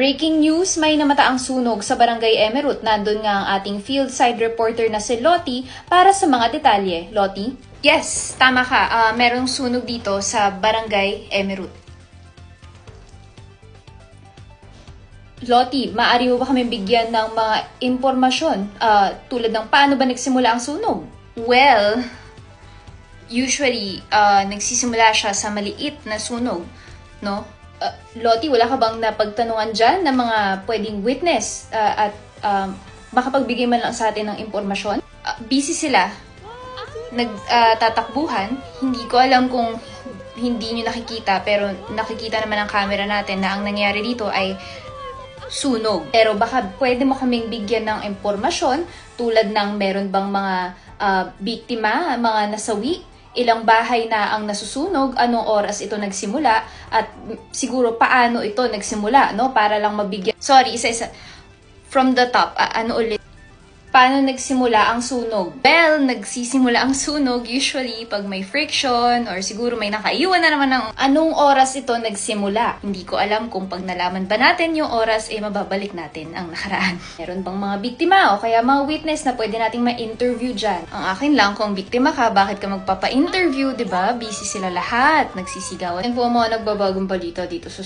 Breaking news, may namataang sunog sa Barangay Emerald. Nandun nga ang ating field side reporter na si Lottie para sa mga detalye. Lottie? Yes, tama ka. Merong sunog dito sa Barangay Emerald. Lottie, maaari mo ba kami bigyan ng mga impormasyon tulad ng paano ba nagsimula ang sunog? Well, usually, nagsisimula siya sa maliit na sunog, no? Lottie, wala ka bang napagtanungan dyan ng mga pwedeng witness at makapagbigay man lang sa atin ng impormasyon? Busy sila. Nagtatakbuhan. Hindi ko alam kung hindi nyo nakikita, pero nakikita naman ang camera natin na ang nangyari dito ay sunog. Pero baka pwede mo kaming bigyan ng impormasyon tulad ng meron bang mga biktima, mga nasawi, ilang bahay na ang nasusunog, anong oras ito nagsimula, at siguro paano ito nagsimula, no? Para lang mabigyan. Sorry, isa-isa. From the top, ano ulit? Paano nagsimula ang sunog? Well, nagsisimula ang sunog usually pag may friction or siguro may nakaiwan na naman ng anong oras ito nagsimula. Hindi ko alam kung pag nalaman ba natin yung oras, mababalik natin ang nakaraan. Meron bang mga biktima o kaya mga witness na pwede nating ma-interview dyan? Ang akin lang, kung biktima ka, bakit ka magpapa-interview, diba? Busy sila lahat, nagsisigawan. Yan po ang mga nagbabagong balita dito sa